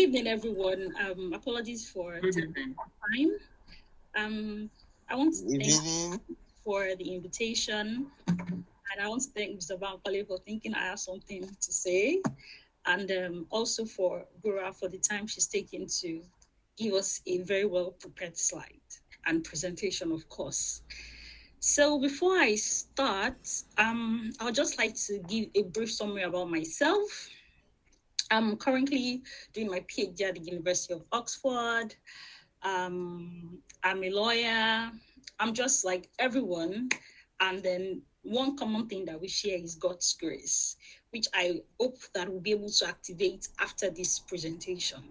evening, everyone. Apologies for taking time. I want to thank Evening. you for the invitation, and I want to thank Mr. Bankole for thinking I have something to say, and also for Gura for the time she's taken to give us a very well prepared slide and presentation, of course. So before I start, I would just like to give a brief summary about myself. I'm currently doing my PhD at the University of Oxford. I'm a lawyer. I'm just like everyone. And then one common thing that we share is God's grace, which I hope that we'll be able to activate after this presentation.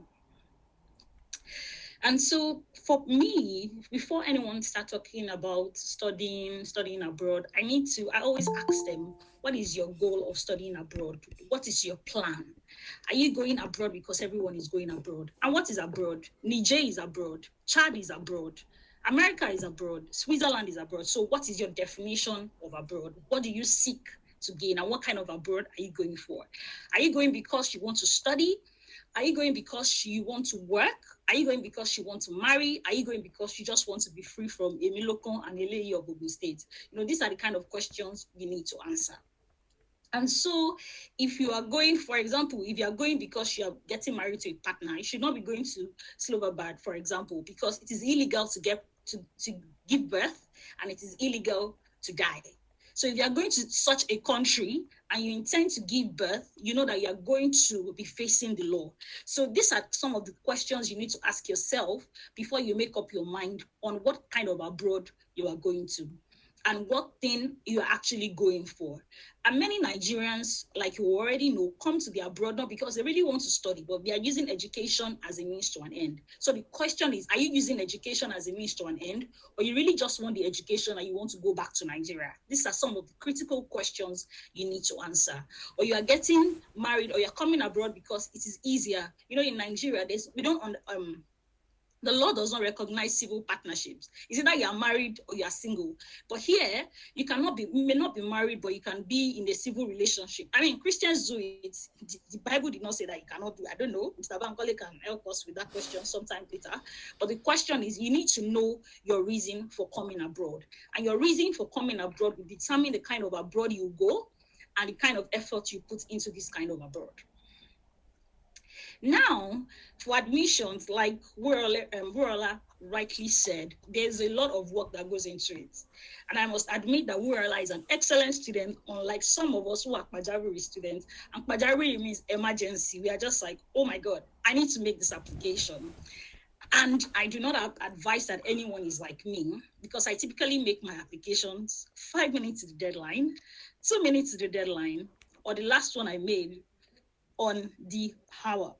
And so for me, before anyone start talking about studying abroad, I always ask them, what is your goal of studying abroad? What is your plan? Are you going abroad because everyone is going abroad? And what is abroad? Niger is abroad, Chad is abroad, America is abroad, Switzerland is abroad. So what is your definition of abroad? What do you seek to gain? And what kind of abroad are you going for? Are you going because you want to study? Are you going because you want to work? Are you going because you want to marry? Are you going because you just want to be free from Emilokon and Elei of Ogun State? These are the kind of questions you need to answer. And so, if you are going, for example, if you are going because you are getting married to a partner, you should not be going to Slovak, for example, because it is illegal to give birth, and it is illegal to die. So if you are going to such a country and you intend to give birth, you know that you are going to be facing the law. So these are some of the questions you need to ask yourself before you make up your mind on what kind of abroad you are going to and what thing you're actually going for. And many Nigerians, like you already know, come to the abroad not because they really want to study, but they are using education as a means to an end. So the question is, are you using education as a means to an end, or you really just want the education and you want to go back to Nigeria? These are some of the critical questions you need to answer. Or you are getting married or you're coming abroad because it is easier. In Nigeria, the law does not recognize civil partnerships. It's either you are married or you are single. But here, you may not be married, but you can be in a civil relationship. I mean, Christians do it. The Bible did not say that you cannot do it. I don't know. Mr. Bankole can help us with that question sometime later. But the question is, you need to know your reason for coming abroad. And your reason for coming abroad will determine the kind of abroad you go and the kind of effort you put into this kind of abroad. Now, for admissions, like Wurala rightly said, there's a lot of work that goes into it. And I must admit that Wurala is an excellent student, unlike some of us who are Pajawiri students. And Pajawiri means emergency. We are just like, oh my God, I need to make this application. And I do not advise that anyone is like me, because I typically make my applications 5 minutes to the deadline, 2 minutes to the deadline, or the last one I made on the hour.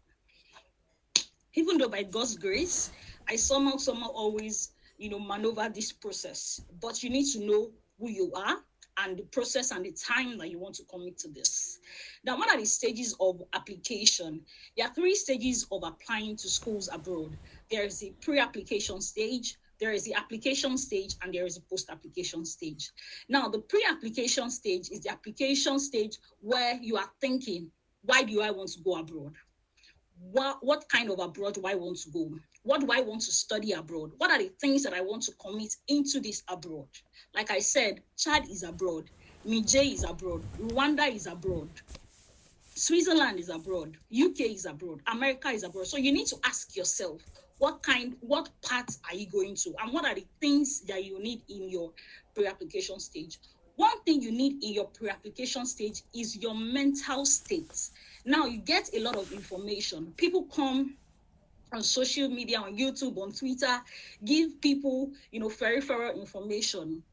Even though by God's grace, I somehow always, maneuver this process. But you need to know who you are and the process and the time that you want to commit to this. Now, what are the stages of application? There are 3 stages of applying to schools abroad. There is the pre-application stage, there is the application stage, and there is a post-application stage. Now, the pre-application stage is the application stage where you are thinking, why do I want to go abroad? What kind of abroad do I want to go? What do I want to study abroad? What are the things that I want to commit into this abroad? Like I said, Chad is abroad, Niger is abroad, Rwanda is abroad, Switzerland is abroad, UK is abroad, America is abroad. So you need to ask yourself, what part are you going to? And what are the things that you need in your pre-application stage? One thing you need in your pre-application stage is your mental state. Now, you get a lot of information. People come on social media, on YouTube, on Twitter, give people, very thorough information.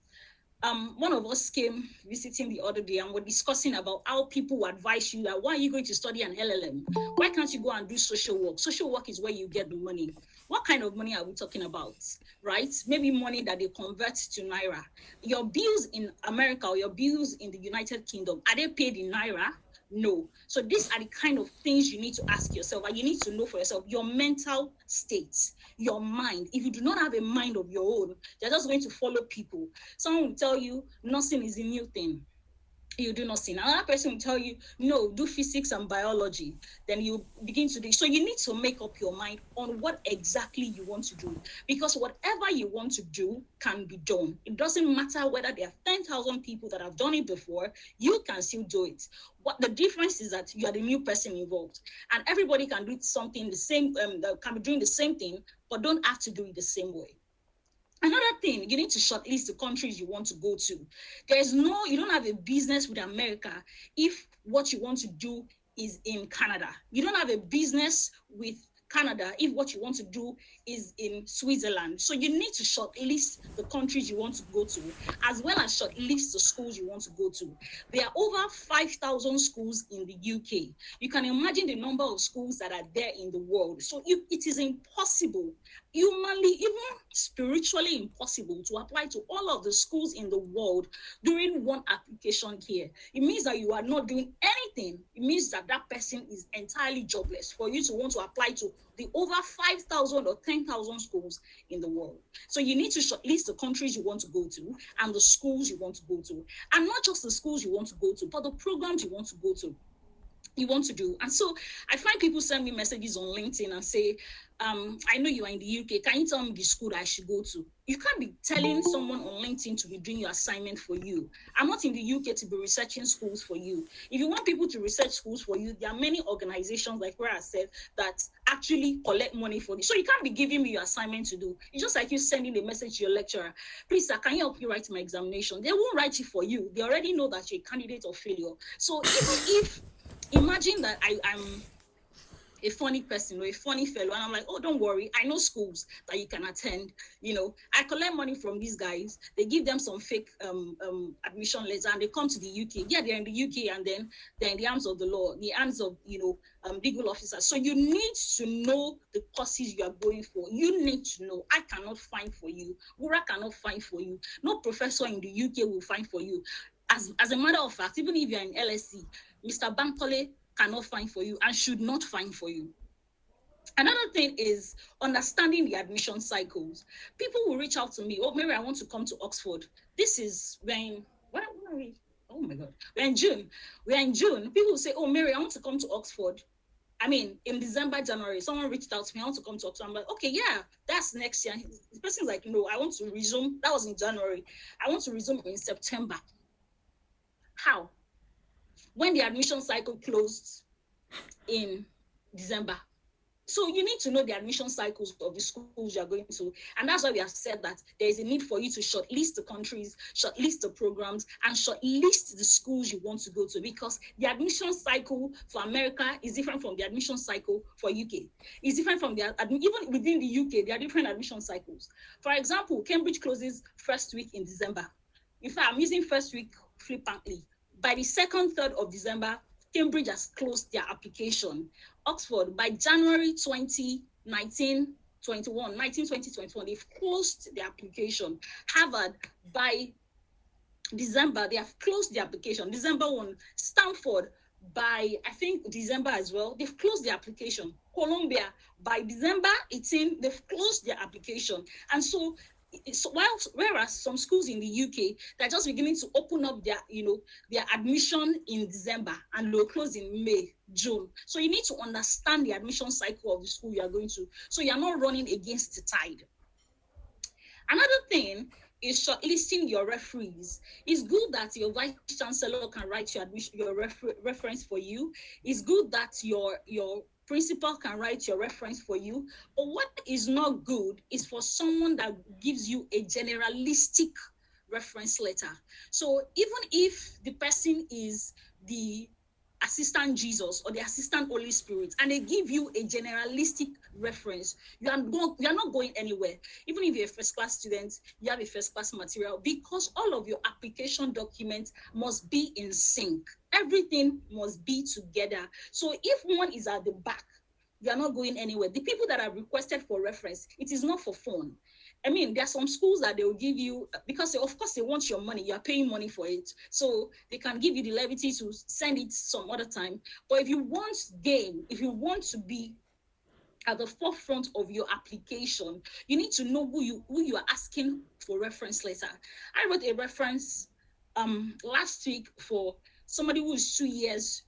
One of us came visiting the other day and we're discussing about how people advise you that, why are you going to study an LLM? Why can't you go and do social work? Social work is where you get the money. What kind of money are we talking about, right? Maybe money that they convert to Naira. Your bills in America or your bills in the United Kingdom, are they paid in Naira? No. So these are the kind of things you need to ask yourself, and you need to know for yourself your mental state, your mind. If you do not have a mind of your own, you're just going to follow people. Someone will tell you nursing is a new thing. you do nursing. Another person will tell you, no, do physics and biology. Then you begin to do. So you need to make up your mind on what exactly you want to do. Because whatever you want to do can be done. It doesn't matter whether there are 10,000 people that have done it before, you can still do it. What the difference is that you are the new person involved. And everybody can do something the same, can be doing the same thing, but don't have to do it the same way. Another thing, you need to shortlist the countries you want to go to. You don't have a business with America if what you want to do is in Canada. You don't have a business with Canada if what you want to do is in Switzerland. So you need to shortlist the countries you want to go to, as well as shortlist the schools you want to go to. There are over 5,000 schools in the UK. You can imagine the number of schools that are there in the world. So it is impossible, humanly, even spiritually impossible, to apply to all of the schools in the world during one application here. It means that you are not doing anything. It means that that person is entirely jobless for you to want to apply to the over 5,000 or 10,000 schools in the world. So you need to shortlist the countries you want to go to and the schools you want to go to. And not just the schools you want to go to, but the programs you want to go to, you want to do. And so I find people send me messages on LinkedIn and say, I know you are in the UK. Can you tell me the school that I should go to? You can't be telling someone on LinkedIn to be doing your assignment for you. I'm not in the UK to be researching schools for you. If you want people to research schools for you, there are many organizations, like where I said, that actually collect money for you. So you can't be giving me your assignment to do. It's just like you sending a message to your lecturer. Please, sir, can you help me write my examination? They won't write it for you. They already know that you're a candidate of failure. So even if imagine that I'm a funny person or a funny fellow, and I'm like, oh, don't worry, I know schools that you can attend. I collect money from these guys. They give them some fake admission letter, and they come to the UK. Yeah, they're in the UK, and then they're in the arms of the law, the arms of legal officers. So you need to know the courses you are going for. You need to know. I cannot find for you. Wura cannot find for you. No professor in the UK will find for you. As a matter of fact, even if you're in LSE, Mr. Bankole cannot find for you and should not find for you. Another thing is understanding the admission cycles. People will reach out to me, oh, Mary, I want to come to Oxford. This is when are we? Oh my God, we're in June. People will say, oh, Mary, I want to come to Oxford. I mean, in December, January, someone reached out to me, I want to come to Oxford. I'm like, okay, yeah, that's next year. The person's like, no, I want to resume. That was in January. I want to resume in September. How? When the admission cycle closed in December. So you need to know the admission cycles of the schools you're going to. And that's why we have said that there is a need for you to shortlist the countries, shortlist the programs, and shortlist the schools you want to go to, because the admission cycle for America is different from the admission cycle for UK. It's different from even within the UK, there are different admission cycles. For example, Cambridge closes first week in December. In fact, I'm using first week flippantly. By the 2nd, 3rd of December, Cambridge has closed their application. Oxford, by January 2021, they've closed their application. Harvard, by December, they have closed the application. December 1, Stanford, by I think December as well, they've closed the application. Columbia, by December 18, they've closed their application. And so whereas some schools in the UK, they're just beginning to open up their admission in December, and they'll close in May, June. So you need to understand the admission cycle of the school you are going to, so you're not running against the tide. Another thing is shortlisting your referees. It's good that your vice chancellor can write your reference for you. It's good that your principal can write your reference for you. But what is not good is for someone that gives you a generalistic reference letter. So even if the person is the assistant Jesus or the assistant Holy Spirit, and they give you a generalistic reference, you are not going anywhere. Even if you're a first class student, you have a first class material, because all of your application documents must be in sync. Everything must be together. So if one is at the back, you are not going anywhere. The people that are requested for reference, it is not for fun. I mean, there are some schools that they will give you, because of course they want your money, you're paying money for it. So they can give you the levity to send it some other time. But if you want gain, if you want to be at the forefront of your application, you need to know who you are asking for reference letter. I wrote a reference last week for somebody who is 2 years,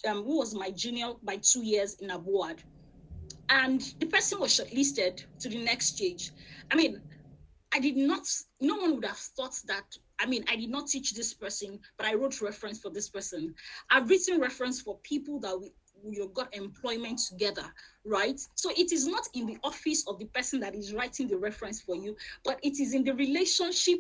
who was my junior by 2 years in a board, and the person was shortlisted to the next stage. I mean, I did not, no one would have thought that. I mean, I did not teach this person, but I wrote reference for this person. I've written reference for people that we got employment together, right? So it is not in the office of the person that is writing the reference for you, but it is in the relationship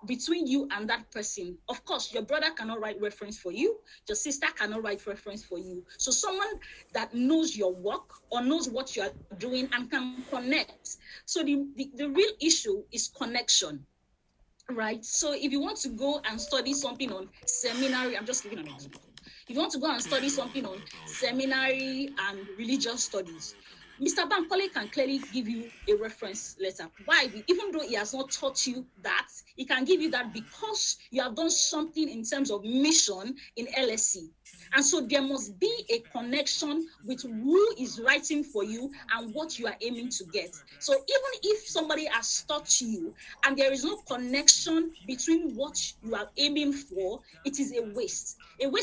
between you and that person. Of course, your brother cannot write reference for you, your sister cannot write reference for you. So someone that knows your work or knows what you are doing and can connect. So the real issue is connection, right? So if you want to go and study something on seminary, I'm just giving an example. If you want to go and study something on seminary and religious studies, Mr. Bankole can clearly give you a reference letter. Why? Even though he has not taught you that, he can give you that because you have done something in terms of mission in LSC. And so there must be a connection with who is writing for you and what you are aiming to get. So even if somebody has taught you and there is no connection between what you are aiming for, it is a waste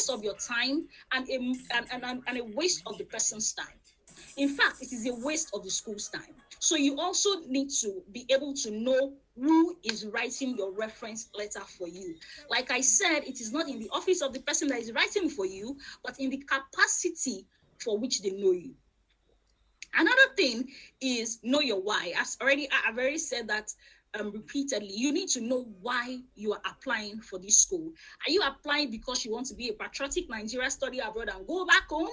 of your time and a waste of the person's time. In fact, it is a waste of the school's time. So you also need to be able to know who is writing your reference letter for you. Like I said, it is not in the office of the person that is writing for you, but in the capacity for which they know you. Another thing is know your why. I've already said that repeatedly. You need to know why you are applying for this school. Are you applying because you want to be a patriotic Nigeria, study abroad and go back home?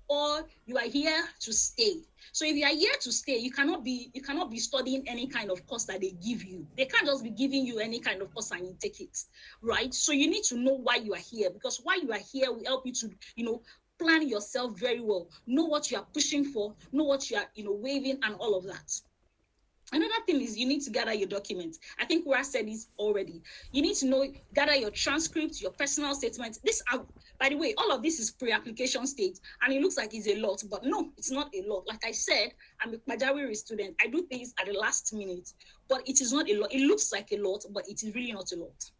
Or you are here to stay? So if you are here to stay, you cannot be studying any kind of course that they give you. They can't just be giving you any kind of course and you take it, right? So you need to know why you are here, because why you are here will help you to, plan yourself very well. Know what you are pushing for, know what you are, waving and all of that. Another thing is you need to gather your documents. I think Wura said this already. You need to gather your transcripts, your personal statements. By the way, all of this is pre-application stage, and it looks like it's a lot, but no, it's not a lot. Like I said, I'm a Pajawiri student. I do things at the last minute, but it is not a lot. It looks like a lot, but it is really not a lot.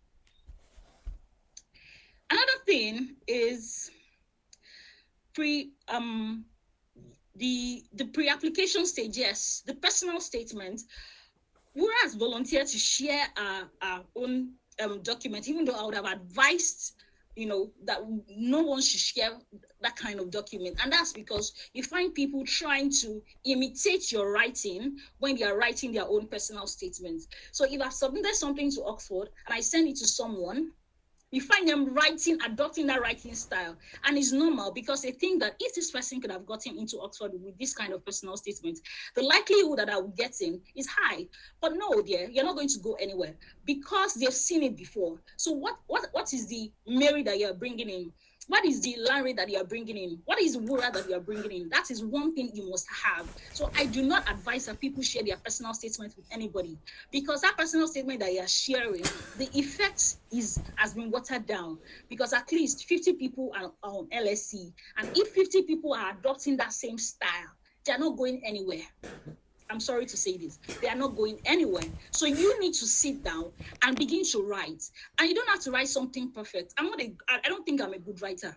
Another thing is the pre-application stage. Yes, the personal statement. Wura has volunteered to share our own document, even though I would have advised, that no one should share that kind of document. And that's because you find people trying to imitate your writing when they are writing their own personal statements. So if I've submitted something to Oxford and I send it to someone, you find them adopting that writing style. And it's normal because they think that if this person could have gotten into Oxford with this kind of personal statement, the likelihood that I will get in is high. But no, dear, you're not going to go anywhere because they've seen it before. So what is the Mary that you're bringing in? What is the Larry that you are bringing in? What is Wura that you are bringing in? That is one thing you must have. So I do not advise that people share their personal statement with anybody, because that personal statement that you are sharing, the effect has been watered down, because at least 50 people are on LSC, and if 50 people are adopting that same style, they are not going anywhere. I'm sorry to say this, they are not going anywhere. So you need to sit down and begin to write. And you don't have to write something perfect. I don't think I'm a good writer.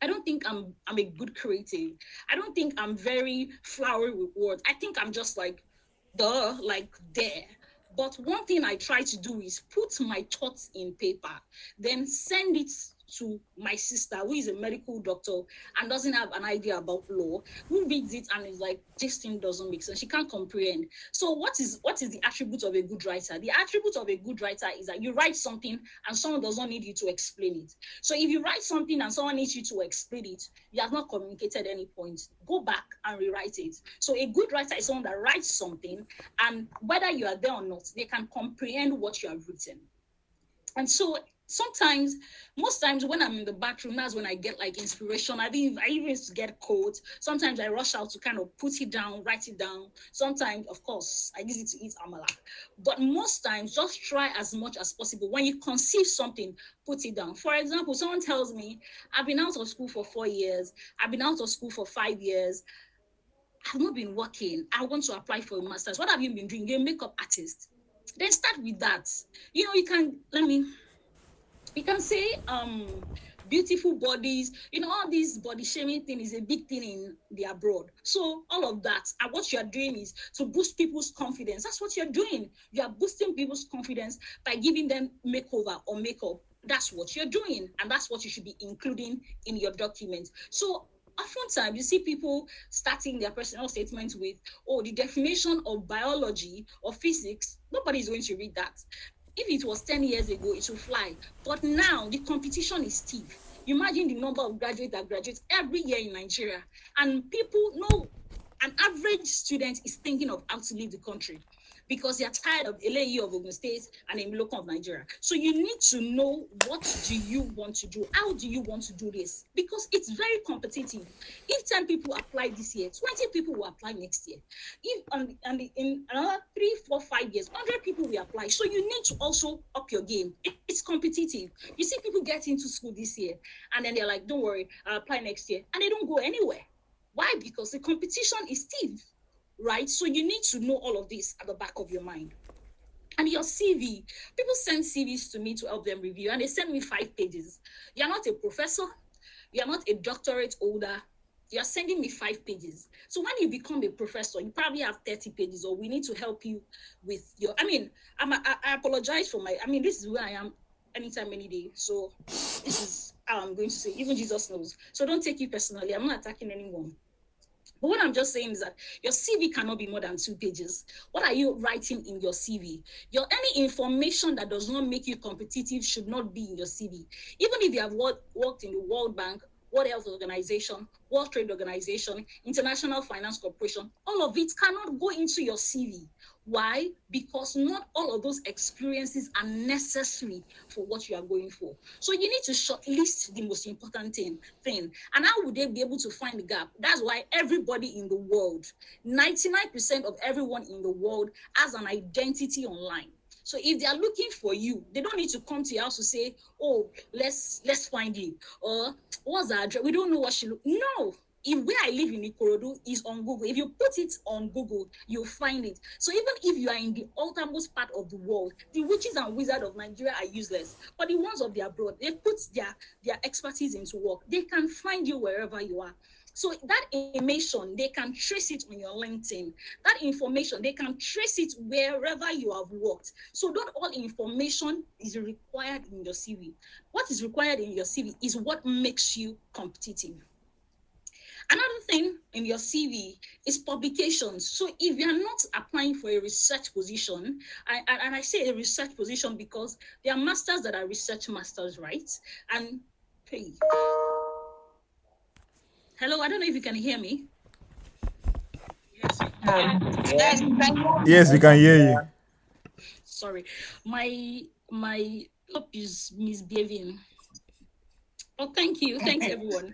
I don't think I'm a good creative. I don't think I'm very flowery with words. I think I'm just like there. But one thing I try to do is put my thoughts in paper, then send it to my sister, who is a medical doctor and doesn't have an idea about law, who reads it and is like, this thing doesn't make sense. She can't comprehend. So what is the attribute of a good writer? The attribute of a good writer is that you write something and someone does not need you to explain it. So if you write something and someone needs you to explain it, you have not communicated any point. Go back and rewrite it. So a good writer is someone that writes something, and whether you are there or not, they can comprehend what you have written. And so most times when I'm in the bathroom, that's when I get like inspiration. I even get quotes. Sometimes I rush out to kind of put it down, write it down. Sometimes, of course, I use it to eat amala. But most times, just try as much as possible. When you conceive something, put it down. For example, someone tells me, I've been out of school for 4 years. I've been out of school for 5 years. I've not been working. I want to apply for a master's. What have you been doing? You're a makeup artist. Then start with that. You can, We can say beautiful bodies, all this body shaming thing is a big thing in the abroad. So all of that, and what you're doing is to boost people's confidence. That's what you're doing. You are boosting people's confidence by giving them makeover or makeup. That's what you're doing, and that's what you should be including in your document. So oftentimes you see people starting their personal statements with, oh, the definition of biology or physics. Nobody's going to read that. If it was 10 years ago, it would fly. But now the competition is stiff. Imagine the number of graduates that graduate every year in Nigeria. And people know an average student is thinking of how to leave the country because they're tired of LAE of Ogun State and Emiloko of Nigeria. So you need to know, what do you want to do? How do you want to do this? Because it's very competitive. If 10 people apply this year, 20 people will apply next year. If and in another 3, 4, 5 years, 100 people will apply. So you need to also up your game. It's competitive. You see people get into school this year and then they're like, don't worry, I'll apply next year. And they don't go anywhere. Why? Because the competition is stiff. Right? So you need to know all of this at the back of your mind. And your CV, people send CVs to me to help them review, and they send me 5 pages. You're not a professor, you're not a doctorate holder, you're sending me 5 pages. So when you become a professor, you probably have 30 pages, or we need to help you with your, I apologize for this is where I am anytime, any day. So this is how I'm going to say, even Jesus knows. So don't take it personally. I'm not attacking anyone. But what I'm just saying is that your CV cannot be more than 2 pages. What are you writing in your CV? Any information that does not make you competitive should not be in your CV. Even if you have worked in the World Bank, World Health Organization, World Trade Organization, International Finance Corporation, all of it cannot go into your CV. Why? Because not all of those experiences are necessary for what you are going for. So you need to shortlist the most important thing. And how would they be able to find the gap? That's why everybody in the world, 99% of everyone in the world has an identity online. So if they are looking for you, they don't need to come to your house to say, oh, let's find you. Or what's the address? We don't know what she looks. No. If where I live in Ikorodu is on Google, if you put it on Google, you'll find it. So even if you are in the outermost part of the world, the witches and wizards of Nigeria are useless. But the ones of the abroad, they put their expertise into work. They can find you wherever you are. So that information, they can trace it on your LinkedIn. That information, they can trace it wherever you have worked. So not all information is required in your CV. What is required in your CV is what makes you competitive. Another thing in your CV is publications. So if you're not applying for a research position, and I say a research position because there are masters that are research masters, right? And hey, hello, I don't know if you can hear me. Yes, we can hear you. Sorry, my laptop is misbehaving. Oh, thank you. Thanks, everyone.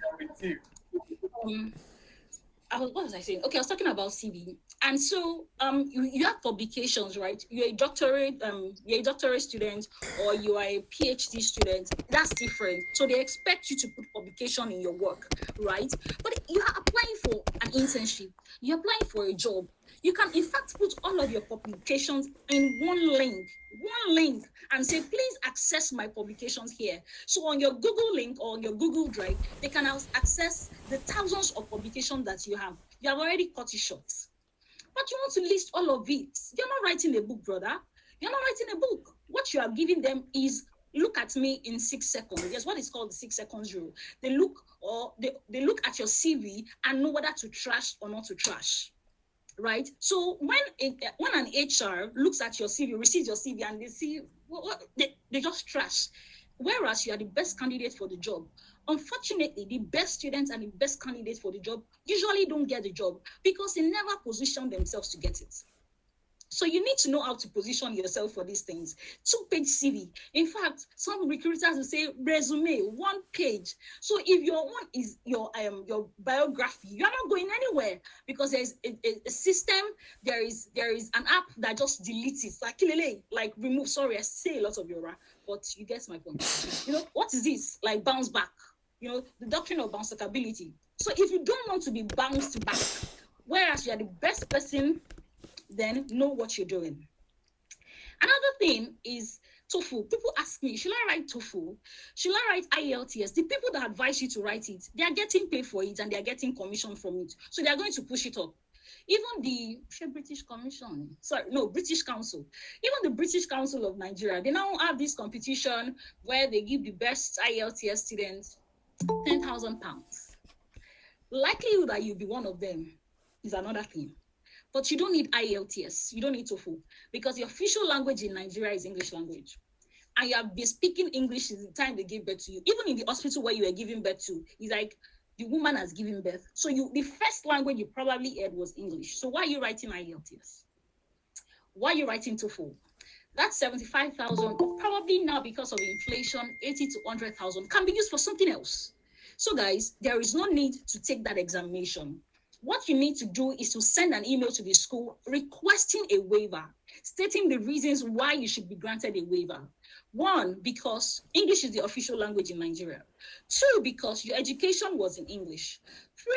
What was I saying? Okay, I was talking about CV. And so you have publications, right? You're a doctorate student, or you are a PhD student. That's different. So they expect you to put publication in your work, right? But you are applying for an internship. You're applying for a job. You can, in fact, put all of your publications in one link, and say, please access my publications here. So on your Google link or on your Google Drive, they can access the thousands of publications that you have. You have already cut it short. But you want to list all of it. You're not writing a book, brother. You're not writing a book. What you are giving them is, look at me in 6 seconds. There's what is called the 6 seconds rule. They look at your CV and know whether to trash or not to trash. Right? So when an HR looks at your CV, receives your CV, and they see they just trash, whereas you are the best candidate for the job. Unfortunately, the best students and the best candidates for the job usually don't get the job because they never position themselves to get it. So you need to know how to position yourself for these things. 2-page CV. In fact, some recruiters will say resume, 1 page. So if your one is your biography, you're not going anywhere because there's a system. There is an app that just deletes it, like remove. Sorry, I say a lot of Yoruba, but you get my point. What is this? Like bounce back. The doctrine of bounce backability. So if you don't want to be bounced back, whereas you are the best person, then know what you're doing. Another thing is TOEFL. People ask me, should I write TOEFL? Should I write IELTS? The people that advise you to write it, they are getting paid for it and they are getting commission from it. So they are going to push it up. Even the British Commission, British Council, even the British Council of Nigeria, they now have this competition where they give the best IELTS students £10,000. Likelihood that you'll be one of them is another thing. But you don't need IELTS, you don't need TOEFL, because the official language in Nigeria is English language. And you have been speaking English since the time they gave birth to you. Even in the hospital where you were giving birth to, it's like the woman has given birth. So the first language you probably heard was English. So why are you writing IELTS? Why are you writing TOEFL? That 75,000, probably now because of inflation, 80 to 100,000 can be used for something else. So guys, there is no need to take that examination. What you need to do is to send an email to the school requesting a waiver, stating the reasons why you should be granted a waiver. 1, because English is the official language in Nigeria. 2, because your education was in English.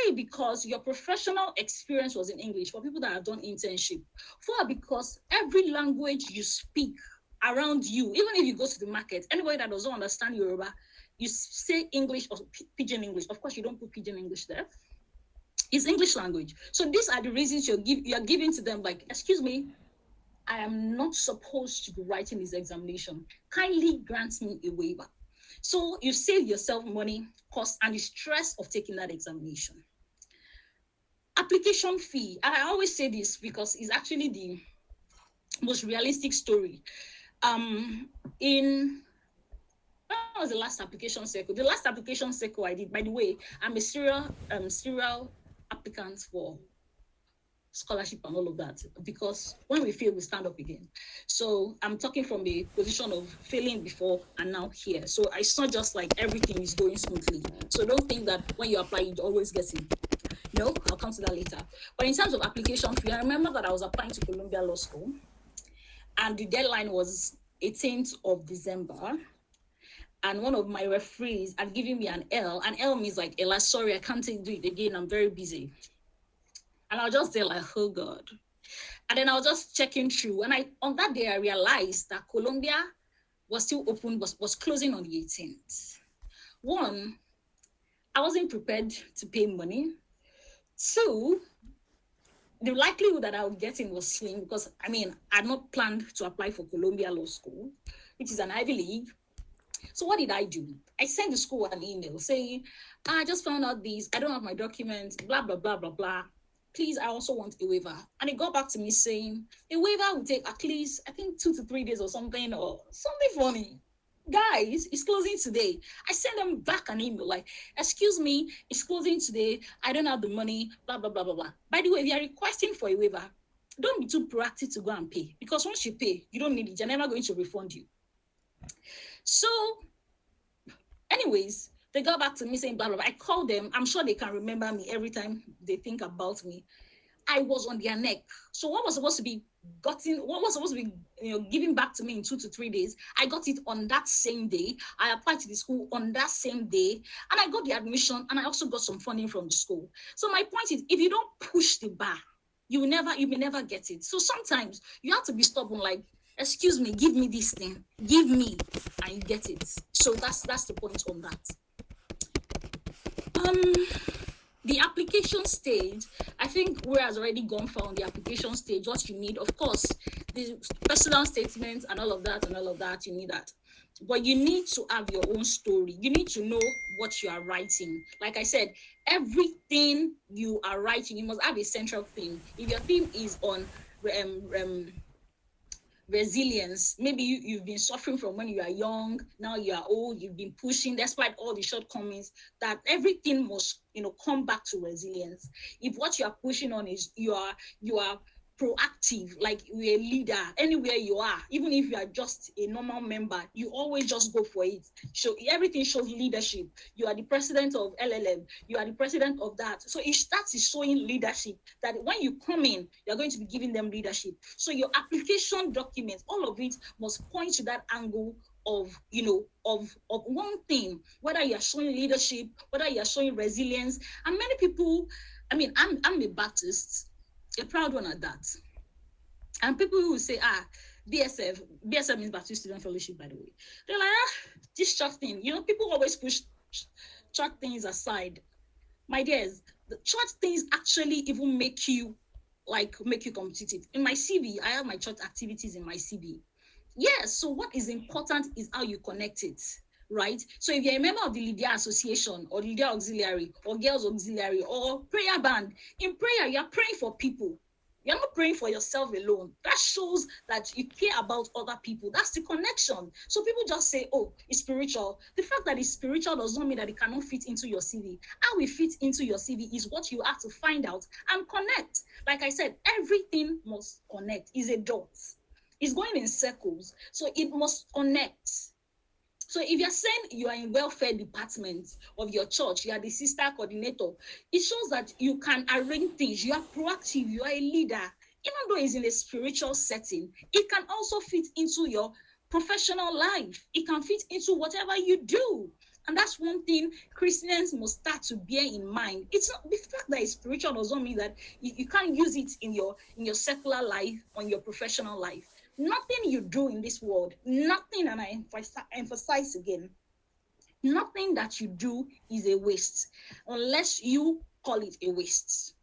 3, because your professional experience was in English for people that have done internship. 4, because every language you speak around you, even if you go to the market, anybody that doesn't understand Yoruba, you say English or Pidgin English. Of course, you don't put Pidgin English there. It's English language. So these are the reasons you're giving to them, like, excuse me, I am not supposed to be writing this examination. Kindly grant me a waiver. So you save yourself money, cost, and the stress of taking that examination. Application fee. I always say this because it's actually the most realistic story. What was the last application cycle? The last application cycle I did, by the way, I'm a serial applicant for scholarship and all of that, because when we fail, we stand up again. So I'm talking from a position of failing before and now here. So it's not just like everything is going smoothly. So don't think that when you apply, you always get it. No, I'll come to that later. But in terms of application fee, I remember that I was applying to Columbia Law School and the deadline was 18th of December. And one of my referees had given me an L. An L means like, Ella, sorry, I can't do it again. I'm very busy. And I'll just say like, oh God. And then I was just checking through. And on that day, I realized that Columbia was still open, was closing on the 18th. 1, I wasn't prepared to pay money. 2, the likelihood that I would get in was slim because, I had not planned to apply for Columbia Law School, which is an Ivy League. So what did I do? I sent the school an email saying, I just found out this, I don't have my documents, blah, blah, blah, blah, blah. Please, I also want a waiver. And they got back to me saying, a waiver will take at least, I think 2 to 3 days or something funny. Guys, it's closing today. I sent them back an email like, excuse me, it's closing today. I don't have the money, blah, blah, blah, blah, blah. By the way, if you're requesting for a waiver, don't be too proactive to go and pay. Because once you pay, you don't need it. They're never going to refund you. So, anyways, they got back to me saying blah, blah, blah. I called them. I'm sure they can remember me every time they think about me. I was on their neck. So what was supposed to be given back to me in 2 to 3 days, I got it on that same day. I applied to the school on that same day, and I got the admission, and I also got some funding from the school. So my point is, if you don't push the bar, you may never get it. So sometimes you have to be stubborn, like, excuse me, give me this thing, give me, and you get it. So that's the point on that. The application stage, I think we has already gone far on the application stage. What you need, of course, the personal statements and all of that, you need that. But you need to have your own story. You need to know what you are writing. Like I said, everything you are writing, you must have a central theme. If your theme is on resilience, maybe you've been suffering from when you are young, now you are old, you've been pushing despite all the shortcomings, that everything must come back to resilience. If what you are pushing on is you are proactive, like you're a leader anywhere you are, even if you are just a normal member, you always just go for it. So everything shows leadership. You are the president of LLM, you are the president of that. So it starts showing leadership, that when you come in, you're going to be giving them leadership. So your application documents, all of it must point to that angle of one thing, whether you're showing leadership, whether you're showing resilience. And many people, I'm a Baptist, a proud one at that. And people who say, BSF. BSF means Baptist Student Fellowship, by the way. They're like, this church thing. People always push church things aside. My dears, the church things actually even make you competitive. In my CV, I have my church activities in my CV. Yes, so what is important is how you connect it, right? So if you're a member of the Lydia Association or Lydia Auxiliary or Girls Auxiliary or prayer band, in prayer, you're praying for people. You're not praying for yourself alone. That shows that you care about other people. That's the connection. So people just say, oh, it's spiritual. The fact that it's spiritual does not mean that it cannot fit into your CV. How it fits into your CV is what you have to find out and connect. Like I said, everything must connect. It's a dot. It's going in circles. So it must connect. So if you're saying you are in welfare department of your church, you are the sister coordinator, it shows that you can arrange things. You are proactive. You are a leader. Even though it's in a spiritual setting, it can also fit into your professional life. It can fit into whatever you do. And that's one thing Christians must start to bear in mind. It's not the fact that it's spiritual doesn't mean that you can't use it in your secular life or in your professional life. Nothing you do in this world, nothing, and I emphasize again, nothing that you do is a waste unless you call it a waste.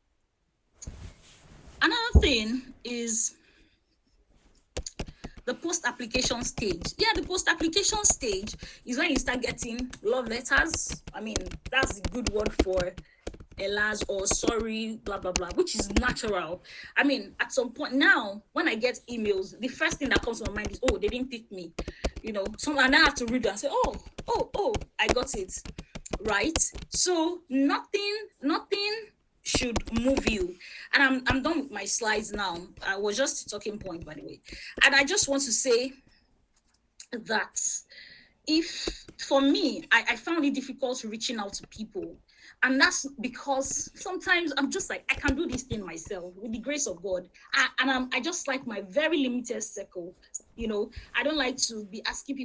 Another thing is the post-application stage. Yeah, the post-application stage is when you start getting love letters. I mean, that's a good word for Elas or sorry, blah, blah, blah, which is natural. I mean, at some point now, when I get emails, the first thing that comes to my mind is, oh, they didn't pick me. So I now have to read it and say, oh, I got it. Right? So nothing should move you. And I'm done with my slides now. I was just a talking point, by the way. And I just want to say that for me, I found it difficult reaching out to people. And that's because sometimes I'm just like, I can do this thing myself with the grace of God. I just like my very limited circle. I don't like to be asking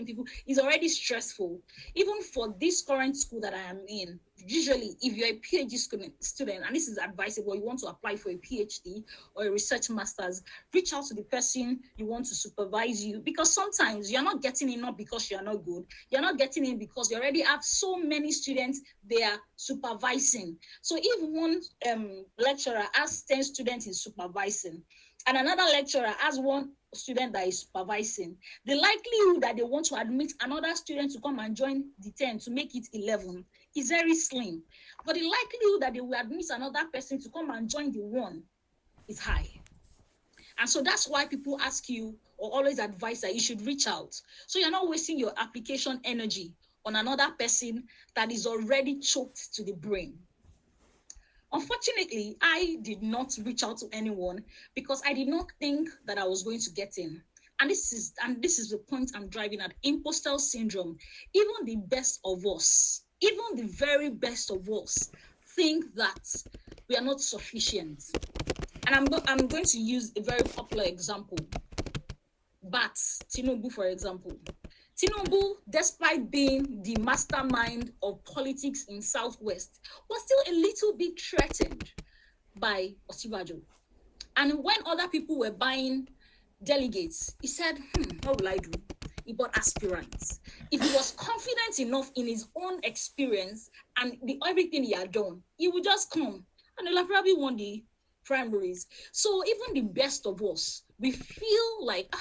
people. It's already stressful. Even for this current school that I am in, usually if you're a PhD student, and this is advisable, you want to apply for a PhD or a research master's, reach out to the person you want to supervise you, because sometimes you're not getting in not because you're not good. You're not getting in because you already have so many students they are supervising. So if one lecturer has 10 students he's supervising, and another lecturer has one student that is supervising, the likelihood that they want to admit another student to come and join the 10 to make it 11 is very slim. But the likelihood that they will admit another person to come and join the one is high. And so that's why people ask you or always advise that you should reach out. So you're not wasting your application energy on another person that is already choked to the brim. Unfortunately, I did not reach out to anyone because I did not think that I was going to get in. And this is the point I'm driving at: imposter syndrome. Even the best of us, even the very best of us, think that we are not sufficient. And I'm going to use a very popular example. But Tinubu, for example. Tinubu, despite being the mastermind of politics in Southwest, was still a little bit threatened by Osibajo. And when other people were buying delegates, he said, what will I do? He bought aspirants. If he was confident enough in his own experience and everything he had done, he would just come and he'll have probably won the primaries. So even the best of us, we feel like,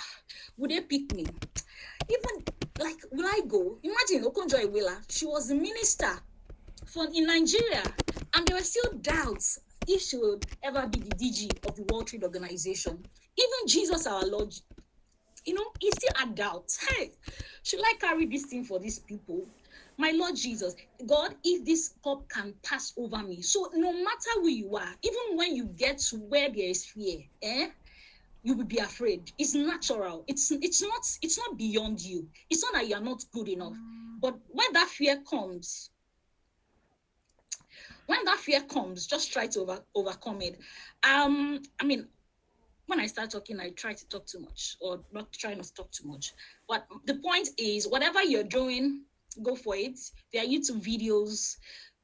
would they pick me? Even like, will I go? Imagine Okonjo-Iweala, she was the minister in Nigeria, and there were still doubts if she would ever be the DG of the World Trade Organization. Even Jesus, our Lord, he still had doubts. Hey, should I carry this thing for these people? My Lord Jesus, God, if this cup can pass over me. So no matter who you are, even when you get to where there is fear, you will be afraid. It's natural. It's not beyond you. It's not that you're not good enough. But when that fear comes, just try to overcome it. I mean, when I start talking, I try to talk too much, or not try not to talk too much. But the point is, whatever you're doing, go for it. There are YouTube videos.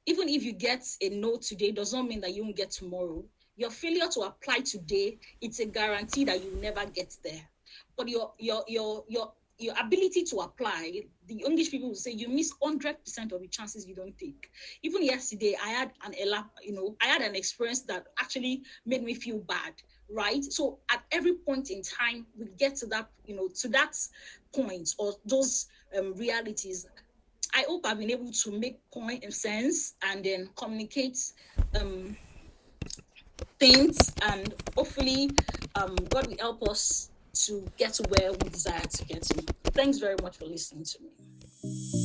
Even if you get a no today, does not mean that you won't get tomorrow. Your failure to apply today, it's a guarantee that you'll never get there. but your ability to apply, the English people will say you miss 100% of the chances you don't take. Even yesterday, I had I had an experience that actually made me feel bad, right? So at every point in time, we get to that, to that point or those realities. I hope I've been able to make point and sense and then communicate um, things, and hopefully God will help us to get to where we desire to get to. Thanks very much for listening to me.